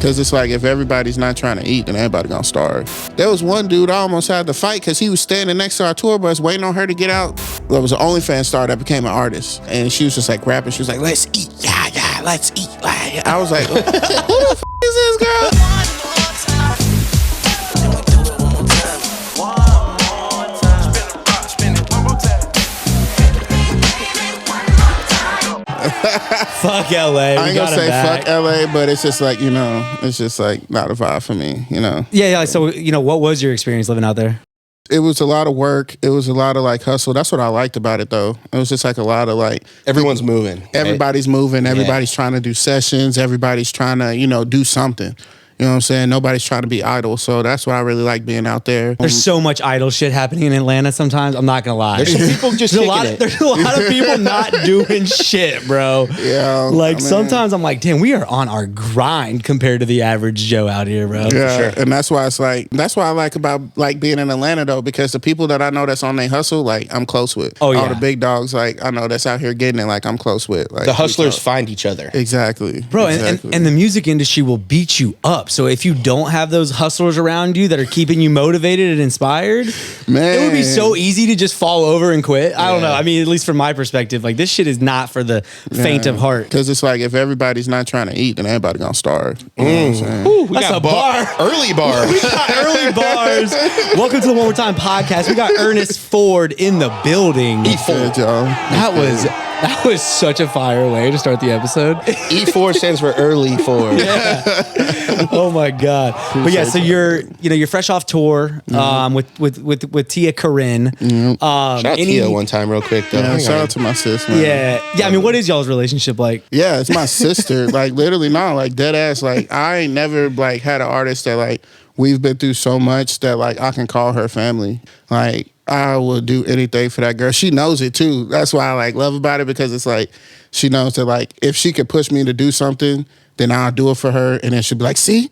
Because it's like, if everybody's not trying to eat, then everybody gonna starve. There was one dude I almost had to fight because he was standing next to our tour bus waiting on her to get out. There was an OnlyFans star that became an artist. And she was just like rapping. She was like, let's eat, yeah, let's eat. I was like, who the f*** is this girl? Fuck LA. I ain't gonna say fuck LA, but it's just like, it's just like not a vibe for me, Yeah. So, what was your experience living out there? It was a lot of work. It was a lot of like hustle. That's what I liked about it though. It was just like a lot of like. Everyone's moving. Everybody's moving. Everybody's trying to do sessions. Everybody's trying to, do something. You know what I'm saying? Nobody's trying to be idle. So that's why I really like being out there. There's so much idle shit happening in Atlanta sometimes. I'm not going to lie. There's some people just there's a lot of people not doing shit, bro. Yeah. Sometimes I'm like, damn, we are on our grind compared to the average Joe out here, bro. Yeah. Sure. And that's why it's like, that's what I like about like being in Atlanta though, because the people that I know that's on their hustle, like I'm close with. Oh, yeah. All the big dogs, like I know that's out here getting it, like I'm close with. Like, the hustlers find each other. Exactly. Bro, exactly. And the music industry will beat you up. So if you don't have those hustlers around you that are keeping you motivated and inspired, man, it would be so easy to just fall over and quit. I don't know. I mean, at least from my perspective, like this shit is not for the faint of heart. Because it's like, if everybody's not trying to eat, then everybody gonna starve. Ooh, that's a bar. Early bars. We got early bars. Welcome to the One More Time podcast. We got Ernest Ford in the building. E4, y'all. That was such a fire way to start the episode. E4 stands for early Ford. Yeah. Oh my God. But yeah, so you're fresh off tour with TiaCorine. Shout out Tia one time real quick though. Yeah, shout out to my sis, man. Yeah. I mean, what is y'all's relationship like? Yeah, it's my sister. Like literally, no, like dead ass. Like I ain't never like had an artist that like we've been through so much that like I can call her family. Like I will do anything for that girl. She knows it too. That's why I like love about it, because it's like she knows that like if she could push me to do something, then I'll do it for her, and then she'll be like, see,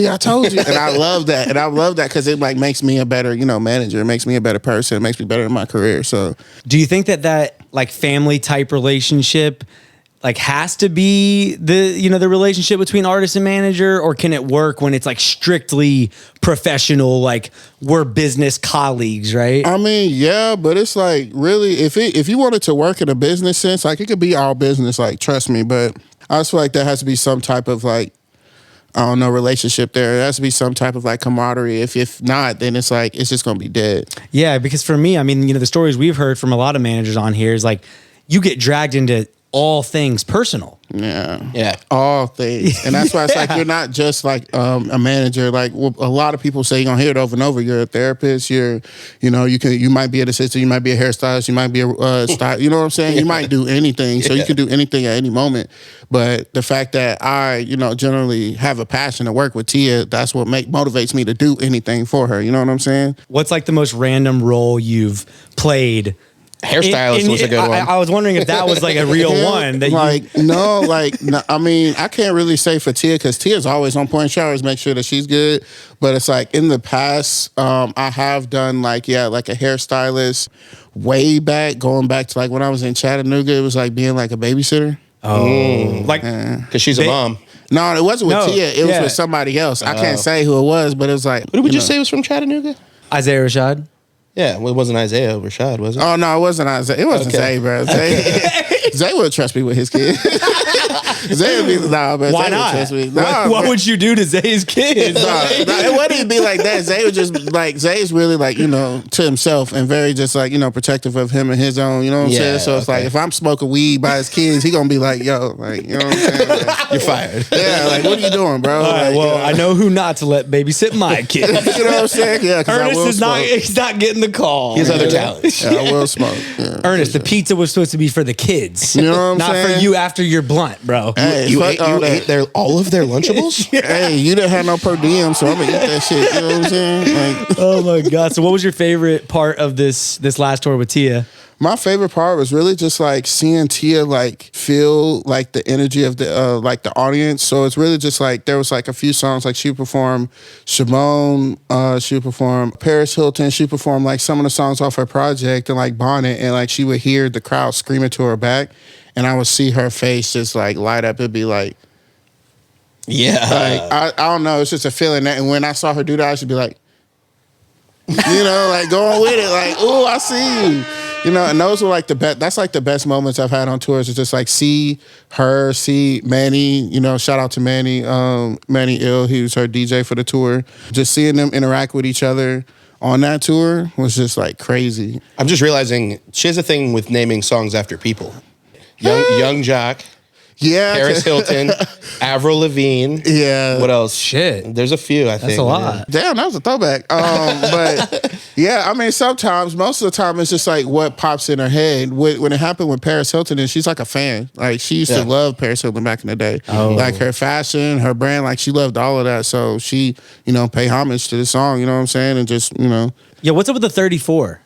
I told you. And I love that. And I love that because it like makes me a better, manager. It makes me a better person. It makes me better in my career. So do you think that like family type relationship like has to be the relationship between artist and manager, or can it work when it's like strictly professional, like we're business colleagues, right? I mean, yeah, but it's like really if you want it to work in a business sense, like it could be all business, like trust me, but I just feel like there has to be some type of like, I don't know, relationship there. There has to be some type of like camaraderie. If not, then it's like it's just gonna be dead. Yeah, because for me, I mean, the stories we've heard from a lot of managers on here is like you get dragged into all things personal. Yeah. All things. And that's why it's like you're not just like a manager. Like a lot of people say, you're gonna hear it over and over. You're a therapist. You might be an assistant. You might be a hairstylist. You might be a style. You know what I'm saying? You might do anything. So you can do anything at any moment. But the fact that I, generally have a passion to work with Tia, that's what motivates me to do anything for her. You know what I'm saying? What's like the most random role you've played? Hairstylist was a good one. I was wondering if that was like a real one. That I mean, I can't really say for Tia because Tia's always on point. She always makes sure that she's good. But it's like in the past, I have done like a hairstylist way back, going back to like when I was in Chattanooga. It was like being like a babysitter. Oh, like because she's a mom. No, it wasn't with Tia. It was with somebody else. I can't say who it was, but it was like. Who would you say was from Chattanooga? Isaiah Rashad. Yeah, well, it wasn't Isaiah Rashad, was it? Oh, no, it wasn't Isaiah. It wasn't Zay, bro. Zay would trust me with his kid. Zay would be, but why Zay not? Would trust me. What would you do to Zay's kids? It wouldn't even be like that. Zay would just, like, Zay's really, like, to himself and very just, like, protective of him and his own, you know what I'm saying? So it's like, if I'm smoking weed by his kids, he gonna be like, yo, like, you know what I'm saying? Like, you're fired. Yeah, like, what are you doing, bro? All right, like, I know who not to let babysit my kids. You know what I'm saying? Yeah, because he's not getting the call. He has other talents. Yeah, I will smoke. Yeah, Ernest, the pizza was supposed to be for the kids. You know what I'm not saying? Not for you after you're blunt, bro. Hey, you ate all of their Lunchables? Yeah. Hey, you didn't have no per diem, so I'm gonna eat that shit. You know what I'm saying? Like, oh my God. So what was your favorite part of this last tour with Tia? My favorite part was really just like seeing Tia like feel like the energy of the like the audience. So it's really just like there was like a few songs like she performed Shimon, she performed Paris Hilton, she performed like some of the songs off her project and like Bonnet, and like she would hear the crowd screaming to her back, and I would see her face just like light up. It'd be like Yeah. Like I don't know. It's just a feeling that, and when I saw her do that, I should be like, you know, like going with it, like, oh, I see you. You know, and those were like the best. That's like the best moments I've had on tours. Is just like see her, see Manny. You know, shout out to Manny, Manny Ill. He was her DJ for the tour. Just seeing them interact with each other on that tour was just like crazy. I'm just realizing she has a thing with naming songs after people. Young Jock. Yeah, Paris Hilton, Avril Lavigne. Yeah. What else? Shit. There's a few, I think. That's a lot. Damn, that was a throwback. But yeah, I mean, sometimes, most of the time, it's just like what pops in her head. When it happened with Paris Hilton, and she's like a fan. Like she used to love Paris Hilton back in the day. Oh. Like her fashion, her brand, like she loved all of that. So she, you know, pay homage to the song. You know what I'm saying? And just, you know. Yeah, what's up with the 34?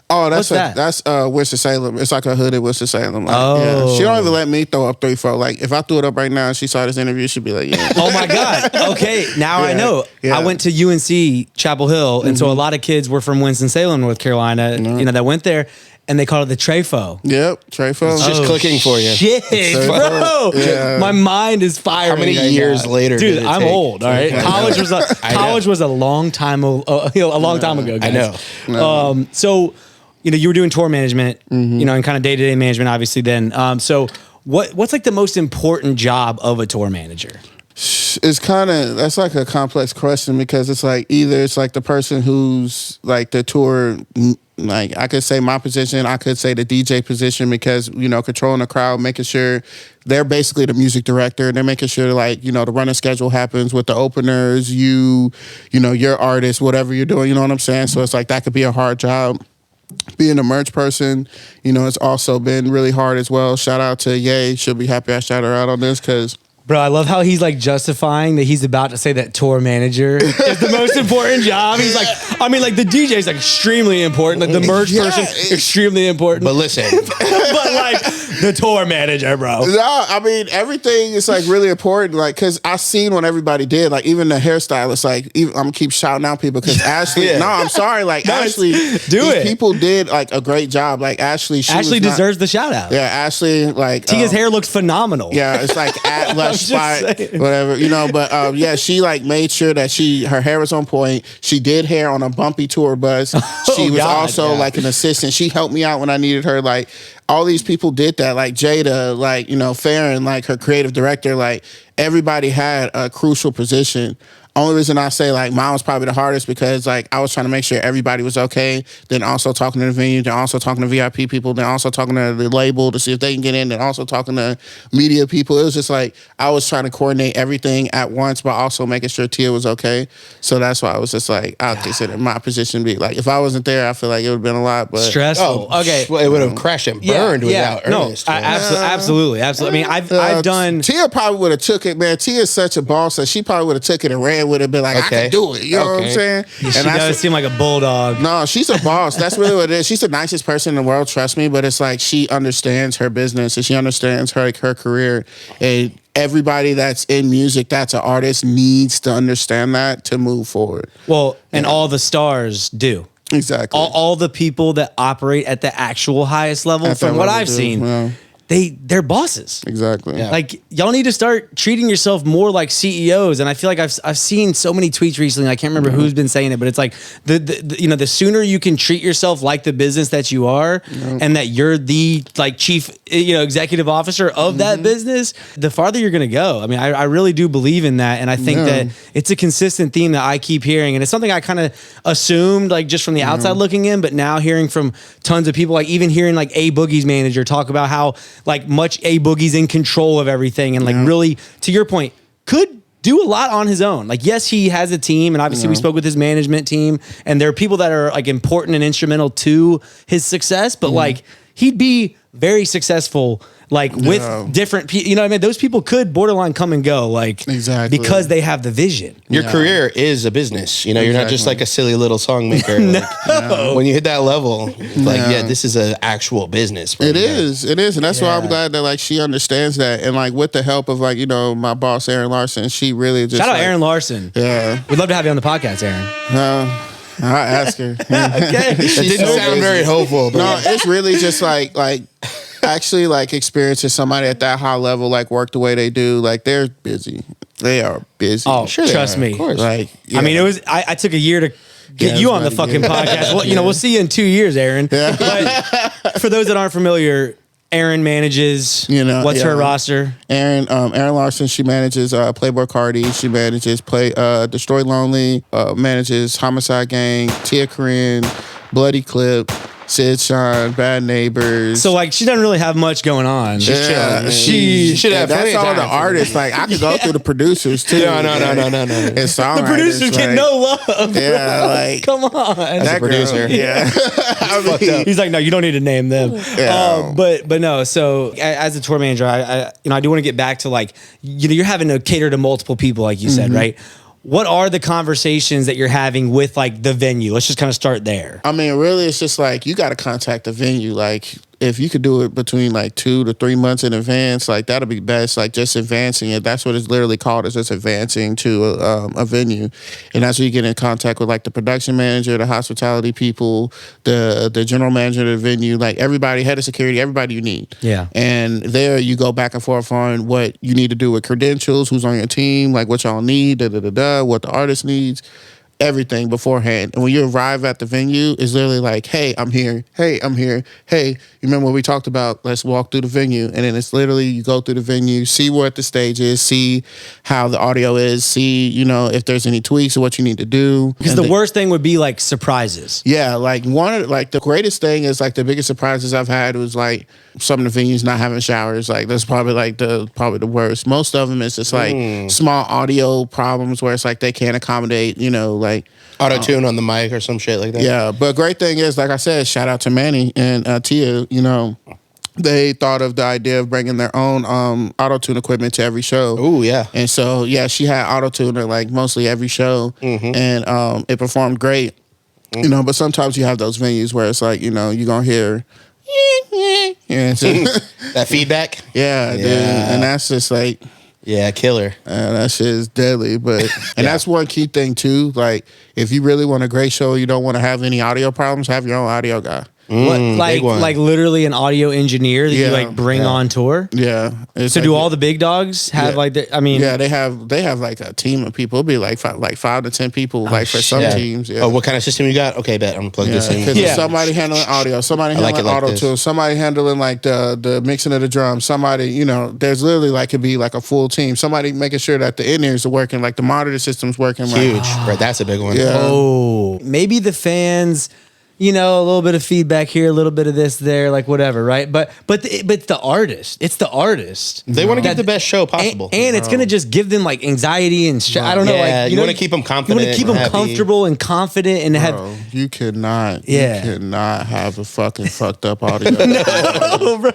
Oh, that's What's that? that's Winston-Salem. It's like a hood at Winston-Salem. Like, Oh. yeah. She don't even let me throw up 3-4. Like if I threw it up right now and she saw this interview, she'd be like, yeah. Oh my God. Okay, now I Yeah, know. yeah. I went to UNC Chapel Hill, and so a lot of kids were from Winston-Salem, North Carolina, you know, that went there, and they called it the Trefo. Yep, Trefo. It's just clicking for you. Shit, bro. Yeah. My mind is firing. How many right years now. later Dude, did it I'm take? old, all right? College was a long time ago, I guys. know. So, you know, you were doing tour management, you know, and kind of day-to-day management, obviously then. So what's like the most important job of a tour manager? It's kind of, that's like a complex question because it's like either it's like the person who's like the tour, like I could say my position, I could say the DJ position because, you know, controlling the crowd, making sure they're basically the music director. They're making sure like, you know, the running schedule happens with the openers, you know, your artist, whatever you're doing, you know what I'm saying? So it's like that could be a hard job. Being a merch person, you know, it's also been really hard as well. Shout out to Ye. She'll be happy I shout her out on this because Bro, I love how he's like justifying that he's about to say that tour manager is the most important job. He's like, I mean, like the DJ is like extremely important, like the merch person extremely important. But listen, but like the tour manager, bro. no, I mean everything is like really important. Like, cause I seen what everybody did. Like even the hairstylist. Like even, I'm gonna keep shouting out people because Ashley. Yeah. No, I'm sorry. Like Ashley, these people did like a great job. Like Ashley, Ashley deserves the shout out. Yeah, Ashley. Like Tia's hair looks phenomenal. Yeah, it's like at Lush just Spot, saying. whatever, you know. But yeah, she like made sure that her hair was on point. She did hair on a bumpy tour bus. She was also like an assistant. She helped me out when I needed her. Like all these people did that. Like Jada, like, you know, Farron, like her creative director. Like everybody had a crucial position. Only reason I say like mine was probably the hardest because like I was trying to make sure everybody was okay. Then also talking to the venue, then also talking to VIP people, then also talking to the label to see if they can get in, then also talking to media people. It was just like I was trying to coordinate everything at once, but also making sure Tia was okay. So that's why I was just like, I consider my position to be like, if I wasn't there, I feel like it would have been a lot. But stressful. Okay, well, it would have crashed and burned without Ernest. No, absolutely. I mean, I've done. Tia probably would have took it, man. Tia's such a boss that she probably would have took it and ran with it, been like, I can do it. You know what I'm saying? She does seem like a bulldog. No, she's a boss. That's really what it is. She's the nicest person in the world, trust me, but it's like she understands her business and she understands her career. And everybody that's in music, that's an artist, needs to understand that to move forward. Well, and all the stars do. Exactly. All the people that operate at the actual highest level, At that from what level, I've dude. seen, Yeah. they're bosses. Exactly. Yeah. Like y'all need to start treating yourself more like CEOs. And I feel like I've seen so many tweets recently. I can't remember who's been saying it, but it's like the you know, the sooner you can treat yourself like the business that you are, and that you're the like chief, you know, executive officer of that business, the farther you're gonna go. I mean, I really do believe in that, and I think that it's a consistent theme that I keep hearing, and it's something I kind of assumed like just from the outside looking in, but now hearing from tons of people, like even hearing like A Boogie's manager talk about how like much A Boogie's in control of everything and like really, to your point, could do a lot on his own. Like, yes, he has a team, and obviously we spoke with his management team, and there are people that are like important and instrumental to his success, but like he'd be very successful like with different people, you know what I mean? Those people could borderline come and go, like because they have the vision. Your career is a business. You know, you're not just like a silly little song maker. Like, when you hit that level, like, this is an actual business. Bro. It is, and that's why I'm glad that like she understands that, and like with the help of like, you know, my boss Aaron Larson, she really just Shout out like, Aaron Larson. Yeah, We'd love to have you on the podcast, Aaron. I'll ask her. Okay. It didn't sound very hopeful. But No, it's really just like actually like experiencing somebody at that high level, like work the way they do, like they're busy. They are busy. Oh, Sure trust me. Of course. Like, I mean, it was. I took a year to get you on the fucking podcast. Well, we'll see you in 2 years, Aaron. Yeah. But for those that aren't familiar, Aaron manages. What's her roster? Aaron Larson. She manages Playboi Carti. She manages Destroy Lonely. Manages Homixide Gang. TiaCorine. Bloody Clip. Sid Shine, Bad Neighbors. So like she doesn't really have much going on. She's chilling. She should have. That's all the artists. Like I could go through the producers too. No. And The producers get no love. Yeah, like come on. That producer. Yeah. He's like, no, you don't need to name them. Yeah. But no. So as a tour manager, I do want to get back to like you're having to cater to multiple people, like you said, right? What are the conversations that you're having with like the venue? Let's just kind of start there. I mean, really, it's just like you got to contact the venue. Like, if you could do it between like 2 to 3 months in advance, like that'll be best. Like just advancing it. That's what it's literally called. Is just advancing to a venue, and that's where you get in contact with like the production manager, the hospitality people, the general manager of the venue, like everybody, head of security, everybody you need. Yeah. And there you go back and forth on what you need to do with credentials, who's on your team, like what y'all need, what the artist needs. Everything beforehand. And when you arrive at the venue, it's literally like, hey, I'm here. Hey, I'm here. Hey, you remember what we talked about? Let's walk through the venue. And then it's literally you go through the venue, see what the stage is, see how the audio is, see, if there's any tweaks or what you need to do. Because the worst thing would be like surprises. Yeah, like the greatest thing is like the biggest surprises I've had was like some of the venues not having showers. Like that's probably like probably the worst. Most of them is just like small audio problems where it's like they can't accommodate, like auto-tune on the mic or some shit like that. Yeah, but great thing is, like I said, shout out to Manny and Tia. They thought of the idea of bringing their own auto-tune equipment to every show. Oh yeah. And so she had auto-tuner like mostly every show, and it performed great. But sometimes you have those venues where it's like you're gonna hear. That feedback. Yeah, dude. And that's just like. Yeah, killer. That shit is deadly. But that's one key thing too. Like, if you really want a great show, you don't want to have any audio problems, have your own audio guy. Like literally an audio engineer that you like bring on tour. Yeah. So do all the big dogs have like the? I mean, they have like a team of people. It'll be like 5 to 10 people. Like for some teams. Yeah. Oh, what kind of system you got? Okay, bet I'm gonna plug this in. Because somebody handling audio, somebody handling auto tune, somebody handling like the mixing of the drums. Somebody, there's literally like could be like a full team. Somebody making sure that the in-ears are working, like the monitor system's working. Huge, right? That's a big one. Yeah. Oh, maybe the fans. A little bit of feedback here, a little bit of this there, like whatever, right? But the artist, it's the artist. They want to give the best show possible, and it's gonna just give them like anxiety and I don't know, like you want to keep them confident. You want to keep them comfortable and confident and have. You cannot have a fucking fucked up audio. No, bro.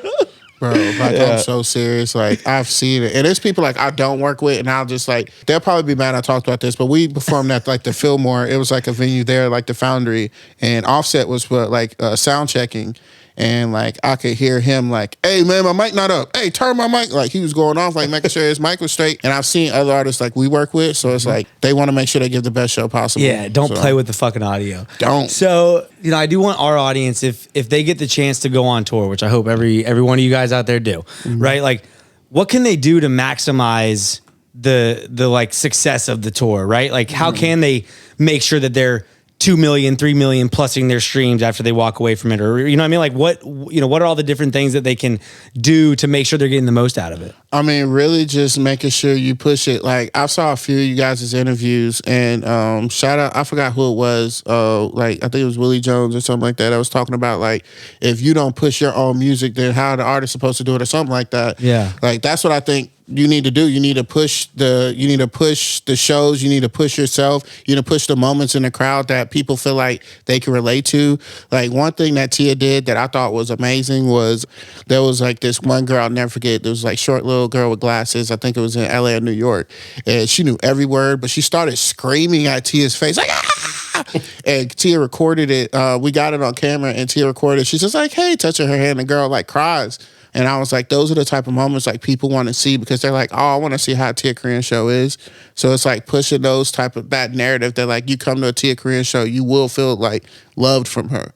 Bro, I'm so serious. Like, I've seen it. And there's people like I don't work with, and I'll just like, they'll probably be mad I talked about this, but we performed at like the Fillmore. It was like a venue there, like the Foundry, and Offset was like sound checking. And like I could hear him like, hey man, my mic not up. Hey, turn my mic. Like he was going off, like making sure his mic was straight. And I've seen other artists like we work with, so it's like they want to make sure they give the best show possible. Yeah, don't play with the fucking audio. Don't. So I do want our audience, if they get the chance to go on tour, which I hope every one of you guys out there do, right? Like, what can they do to maximize the like success of the tour, right? Like, how can they make sure that they're 2 million, 3 million plusing their streams after they walk away from it? Or, what I mean? Like what are all the different things that they can do to make sure they're getting the most out of it? I mean, really just making sure you push it. Like I saw a few of you guys' interviews and shout out, I forgot who it was. Like I think it was Willie Jones or something like that. I was talking about like, if you don't push your own music, then how the artist supposed to do it or something like that. Yeah. Like that's what I think you need to do. You need to push the shows. You need to push yourself. You need to push the moments in the crowd that people feel like they can relate to. Like one thing that Tia did that I thought was amazing was there was like this one girl I'll never forget. There was like short little girl with glasses. I think it was in LA or New York. And she knew every word, but she started screaming at Tia's face like, ah! And Tia recorded it. We got it on camera and Tia recorded it. She's just like, hey, touching her hand. The girl like cries. And I was like, those are the type of moments like people want to see because they're like, oh, I want to see how a TiaCorine show is. So it's like pushing that narrative that like you come to a TiaCorine show, you will feel like loved from her.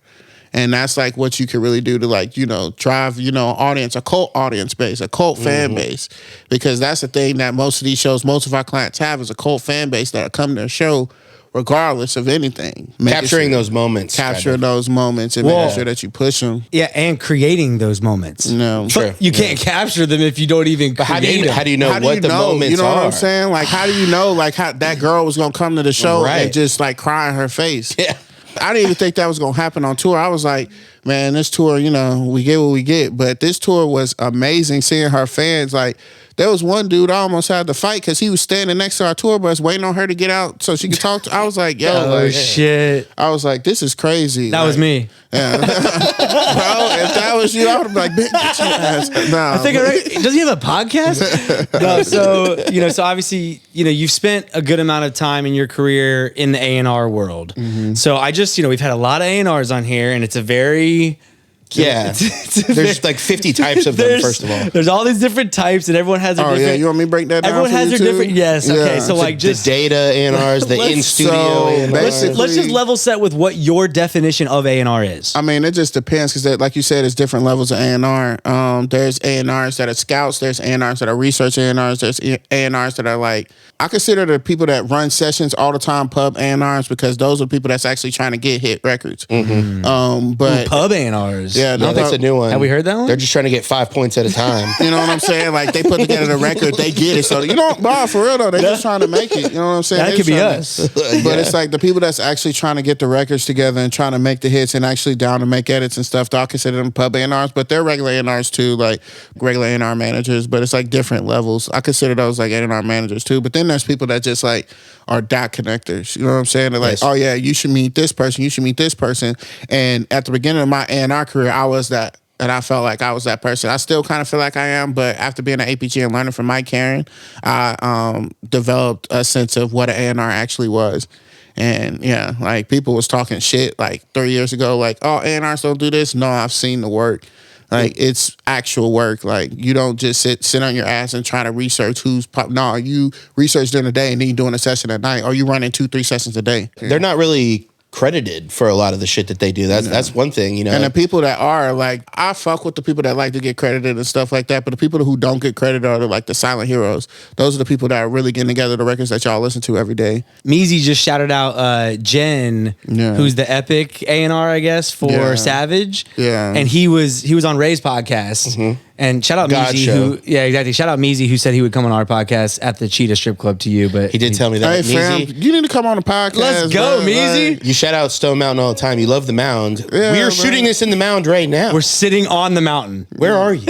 And that's like what you can really do to like, drive, audience, a cult audience base, a cult fan base. Because that's the thing that most of these shows, most of our clients have is a cult fan base that come to a show regardless of anything. Capturing those moments. Capturing those moments and making sure that you push them. Yeah, and creating those moments. No. But you can't capture them if you don't even But how do you know how do what you the know? moments You know are? what I'm saying? Like, how do you know like how that girl was gonna come to the show Right. and just like cry in her face? Yeah. I didn't even think that was gonna happen on tour. I was like, man, this tour, we get what we get. But this tour was amazing seeing her fans. Like, there was one dude I almost had to fight because he was standing next to our tour bus waiting on her to get out so she could talk to. I was like, yo, shit. I was like, this is crazy. That was me. Yeah. Bro, if that was you, I would be like, bitch, get your ass. Nah, I think does he have a podcast? No, so obviously, you've spent a good amount of time in your career in the A&R world. So I just, we've had a lot of A&Rs on here, and it's a very there's like 50 types of them. First of all, there's all these different types, and everyone has their different. Yeah, you want me to break that down? Everyone has their different. Yes, okay. So like just the data A&Rs, the in studio. Let's just level set with what your definition of A&R is. I mean, it just depends because, like you said, there's different levels of A&R. There's A&Rs that are scouts. There's A&Rs that are research A&Rs. There's A&Rs that are like, I consider the people that run sessions all the time pub A&Rs because those are people that's actually trying to get hit records. But pub A&Rs. Yeah, that's a new one. Have we heard that one? They're just trying to get 5 points at a time. You know what I'm saying? Like, they put together the record, they get it. So, for real though, they're just trying to make it. You know what I'm saying? That could be us. But it's like the people that's actually trying to get the records together and trying to make the hits and actually down to make edits and stuff. I consider them pub A&Rs, but they're regular A&Rs too, like regular A&R managers. But it's like different levels. I consider those like A&R managers too. But then there's people that just like are dot connectors. You know what I'm saying? They're like, oh yeah, you should meet this person. You should meet this person. And at the beginning of my A&R career, I was that. And I felt like I was that person. I still kind of feel like I am, but after being an APG and learning from Mike Karen, I developed a sense of what an A&R actually was. And yeah, like people was talking shit like 3 years ago, like, oh, A&Rs don't do this. No, I've seen the work. Like, it's actual work. Like, you don't just sit on your ass and try to research who's pop. No, you research during the day and then you're doing a session at night, or you running 2-3 sessions a day. They're not really credited for a lot of the shit that they do. That's one thing, And the people that are like, I fuck with the people that like to get credited and stuff like that, but the people who don't get credited are like the silent heroes. Those are the people that are really getting together the records that y'all listen to every day. Meezy just shouted out Jen, who's the epic A&R, I guess, for Savage. Yeah. And he was on Ray's podcast. And shout out Meezy, shout out Meezy, who said he would come on our podcast at the Cheetah Strip Club to you, but he did tell me that. Hey fam, you need to come on the podcast. Let's go, Meezy. Like, you shout out Stone Mountain all the time. You love the Mound. Yeah, we are shooting this in the Mound right now. We're sitting on the mountain. Where are you?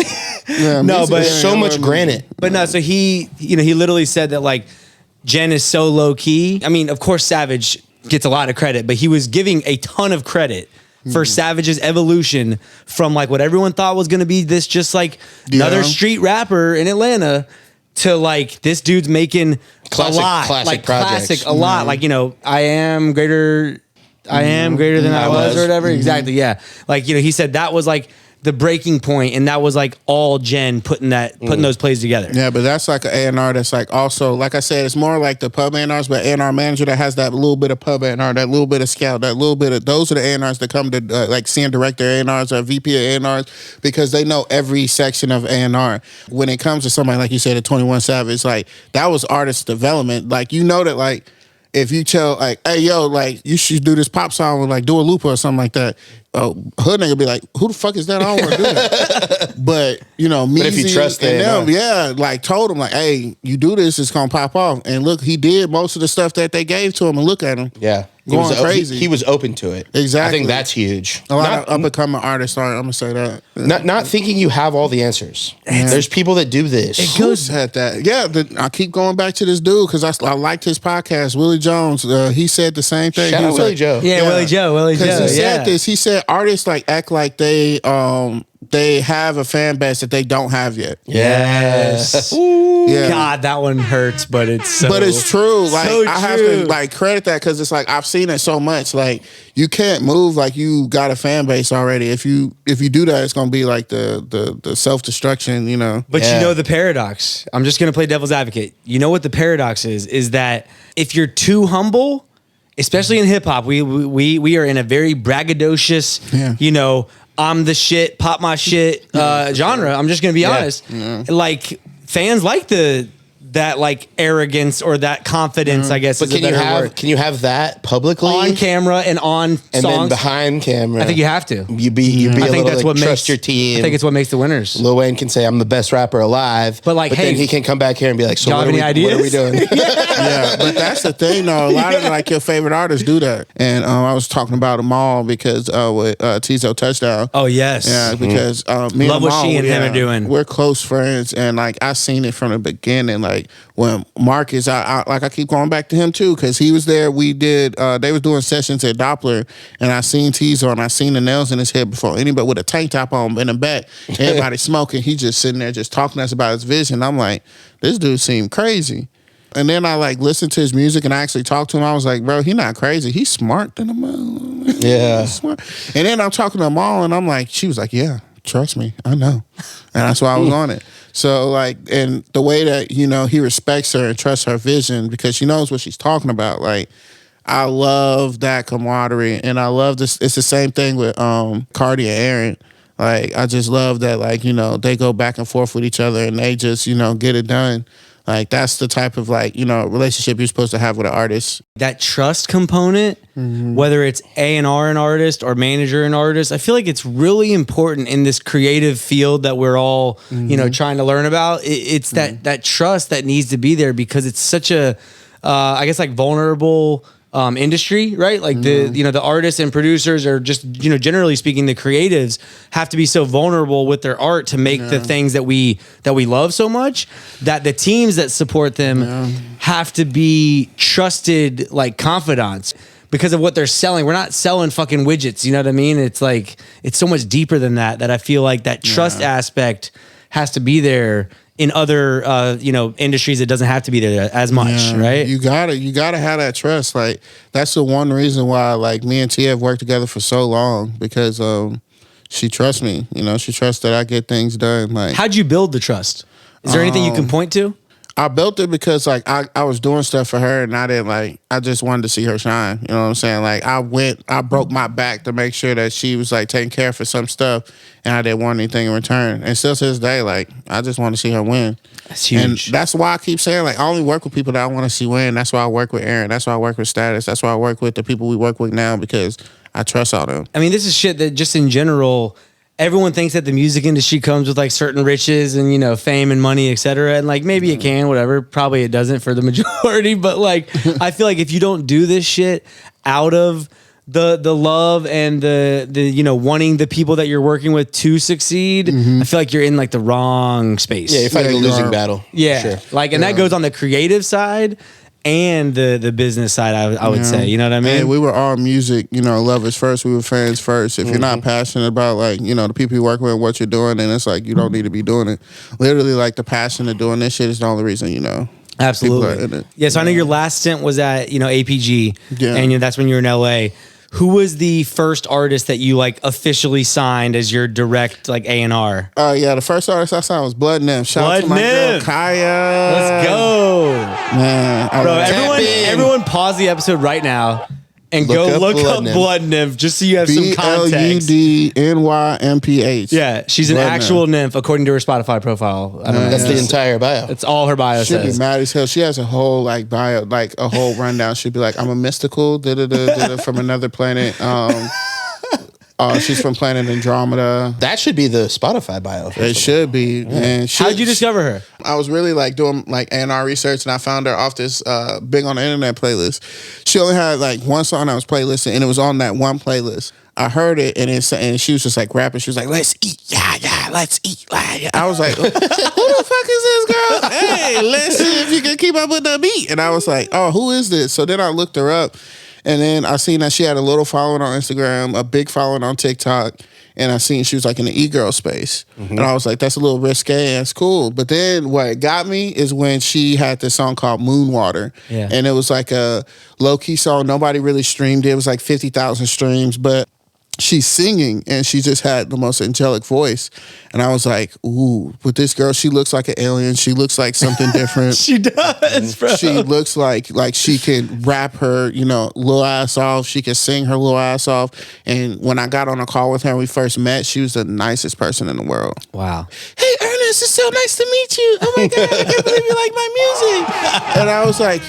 No, but so much granite. But no, so he literally said that like Jen is so low key. I mean, of course, Savage gets a lot of credit, but he was giving a ton of credit for Savage's evolution from like what everyone thought was going to be this just like another street rapper in Atlanta to like this dude's making classic a lot. Like, I am greater than I was or whatever. Exactly. Yeah. Like, he said that was like the breaking point, and that was like all Jen putting those plays together. Yeah, but that's like an A&R that's like also, like I said, it's more like the pub A&Rs, but A&R manager that has that little bit of pub A&R, that little bit of scout, that little bit of, those are the A&Rs that come to like seeing director A&Rs or VP of A&Rs because they know every section of A&R. When it comes to somebody like you said, at 21 Savage, like that was artist development. Like, that like, if you tell like, hey yo, like you should do this pop song with like Dua Lipa or something like that, hood nigga be like, who the fuck is that? I don't want to do that. But Meezy, but if you trust them, like told him like, hey, you do this, it's gonna pop off. And look, he did most of the stuff that they gave to him, and look at him. Yeah. Going crazy. He was open to it. Exactly. I think that's huge. A lot of up-and-coming artists are, I'm going to say that. Not thinking you have all the answers. There's people that do this. It goes at that. Yeah, I keep going back to this dude because I liked his podcast, Willie Jones. He said the same thing. Shout out Willie Joe. Yeah, Willie Joe. He said this. He said artists like act like they have a fan base that they don't have yet. Yes. Yeah. God, that one hurts, but it's true. Like so I have to like credit that because it's like I've seen it so much. Like you can't move like you got a fan base already. If you do that, it's gonna be like the self-destruction, But the paradox. I'm just gonna play devil's advocate. You know what the paradox is that if you're too humble, especially in hip hop, we are in a very braggadocious, you know, I'm the shit, pop my shit genre. I'm just gonna be honest. Like fans like that like arrogance or that confidence, I guess. But can you have that publicly on camera and on and songs? then behind camera? I think you have to. You be I think that's what trust makes your team. I think it's what makes the winners. Lil Wayne can say I'm the best rapper alive, but like, hey, then he can come back here and be like, so what are we doing? Yeah, but that's the thing though. A lot of like your favorite artists do that, and I was talking about them all because with Tizo Touchdown. Oh yes, yeah, because me love and what she and him are doing. We're close friends, and like I seen it from the beginning. Like when Marcus, I keep going back to him too because he was there. We did. They was doing sessions at Doppler, and I seen Tizo and I seen the nails in his head before anybody with a tank top on in the back. Everybody smoking. He just sitting there just talking to us about his vision. I'm like, this dude seemed crazy. And then I like listened to his music and I actually talked to him. I was like, bro, he not crazy. He's smart than a man. Yeah. Smart. And then I'm talking to them all and I'm like, she was like, yeah, trust me, I know. And that's why I was on it. So like, and the way that, you know, he respects her and trusts her vision because she knows what she's talking about. Like, I love that camaraderie and I love this. It's the same thing with Carti and Aaron. Like, I just love that, like, you know, they go back and forth with each other and they just, you know, get it done. Like, that's the type of, like, you know, relationship you're supposed to have with an artist. That trust component, whether it's A&R an artist or manager an artist, I feel like it's really important in this creative field that we're all, you know, trying to learn about. It's that trust that needs to be there because it's such a, I guess, like vulnerable industry, right? Like the, you know, the artists and producers are just, you know, generally speaking, the creatives have to be so vulnerable with their art to make the things that we love so much that the teams that support them have to be trusted like confidants because of what they're selling. We're not selling fucking widgets. You know what I mean? It's like, it's so much deeper than that I feel like that trust aspect has to be there in other, you know, industries. It doesn't have to be there as much, right? You gotta have that trust. Like, that's the one reason why, like, me and Tia have worked together for so long because she trusts me. You know, she trusts that I get things done. Like, how'd you build the trust? Is there anything you can point to? I built it because like I was doing stuff for her and I didn't like, I just wanted to see her shine. You know what I'm saying? Like I broke my back to make sure that she was like taken care of for some stuff and I didn't want anything in return. And still to this day, like I just want to see her win. That's huge. And that's why I keep saying like I only work with people that I want to see win. That's why I work with Aaron. That's why I work with Status. That's why I work with the people we work with now because I trust all them. I mean, this is shit that just in general, everyone thinks that the music industry comes with like certain riches and, you know, fame and money, et cetera. And like, maybe it can, whatever. Probably it doesn't for the majority. But like, I feel like if you don't do this shit out of the love and the, you know, wanting the people that you're working with to succeed, I feel like you're in like the wrong space. Yeah, you're fighting a losing battle. Yeah. Sure. Like, and that goes on the creative side and the business side, I would say. You know what I mean? And we were all music, you know, lovers first. We were fans first. If you're not passionate about, like, you know, the people you work with and what you're doing, then it's like you don't need to be doing it. Literally, like, the passion of doing this shit is the only reason, you know. Absolutely. Yeah, so I know your last stint was at, you know, APG. Yeah. And that's when you were in LA. Who was the first artist that you like officially signed as your direct like A&R? Yeah, the first artist I signed was Blood Nymph. Shout out to my girl Kaya. Let's go. Man, Bro, everyone pause the episode right now and go look up Blood Nymph just so you have some context. BLUDNYMPH. Yeah, she's an actual nymph according to her Spotify profile. I don't know. That's the entire bio. It's all her bio She'd says. be mad as hell. She has a whole like bio, like a whole rundown. She'd be like, I'm a mystical from another planet. She's from planet Andromeda. That should be the Spotify bio. It should be. And how'd you discover her? I was really like doing like A&R research and I found her off this Big on the Internet playlist. She only had like one song that was playlisted and it was on that one playlist. I heard it and she was just like rapping. She was like, let's eat, yeah, let's eat. Yeah. I was like, who the fuck is this girl? Hey, let's see if you can keep up with the beat. And I was like, oh, who is this? So then I looked her up. And then I seen that she had a little following on Instagram, a big following on TikTok, and I seen she was like in the EGirl space. And I was like, that's a little risque, that's cool. But then what got me is when she had this song called Moonwater. Yeah. And it was like a low-key song. Nobody really streamed it. It was like 50,000 streams. But she's singing and she just had the most angelic voice. And I was like, ooh, with this girl, she looks like an alien. She looks like something different. She does, bro. She looks like she can rap her, little ass off. She can sing her little ass off. And when I got on a call with her, when we first met, she was the nicest person in the world. Wow. Hey, Ernest, it's so nice to meet you. Oh my God, I can't believe you like my music. And I was like,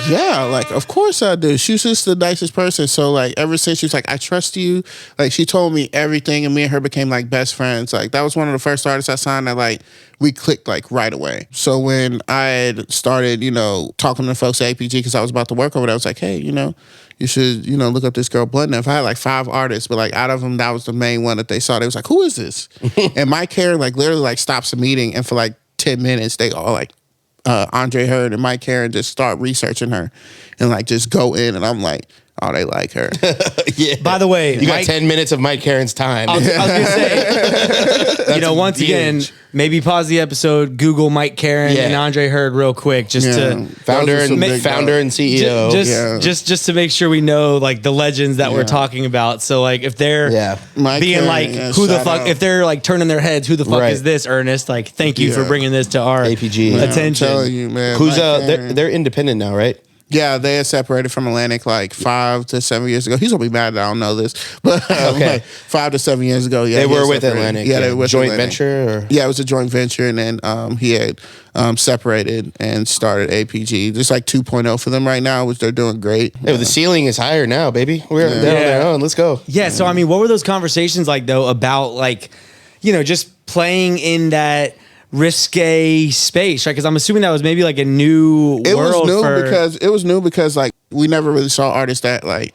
yeah, like, of course I do. She was just the nicest person. So, like, ever since she was like, I trust you. Like, she told me everything, and me and her became, like, best friends. Like, that was one of the first artists I signed that, like, we clicked, like, right away. So when I had started, talking to folks at APG, because I was about to work over there, I was like, hey, you should, look up this girl, Blunt. If I had, like, 5 artists, but, like, out of them, that was the main one that they saw. They was like, who is this? And Mike Karen, like, literally, like, stops a meeting, and for, like, 10 minutes, they all, like, Andre Heard and Mike Karen just start researching her and like just go in, and I'm like, oh, they like her. Yeah. By the way, you got 10 minutes of Mike Karen's time. I was gonna say, once huge. again, maybe pause the episode, Google Mike Karen and Andre Heard real quick, just to founder and CEO, just to make sure we know like the legends that we're talking about. So like if they're Mike being Karen, like, who the fuck? out. If they're like turning their heads, who the fuck is this, Ernest? Like, thank you for bringing this to our APG attention. I'm telling you, man. Who's they're independent now, right? Yeah, they had separated from Atlantic like 5 to 7 years ago. He's gonna be mad that I don't know this, but like 5 to 7 years ago, they were with Atlantic. Yeah, they were with joint Atlantic. venture. Or? Yeah, it was a joint venture, and then he had separated and started APG. Just like 2.0 for them right now, which they're doing great. Yeah, the ceiling is higher now, baby. We're down on their own. Let's go. Yeah. So I mean, what were those conversations like though about like, just playing in that risque space, right? Because I'm assuming that was maybe like a new world. It was new because like we never really saw artists that like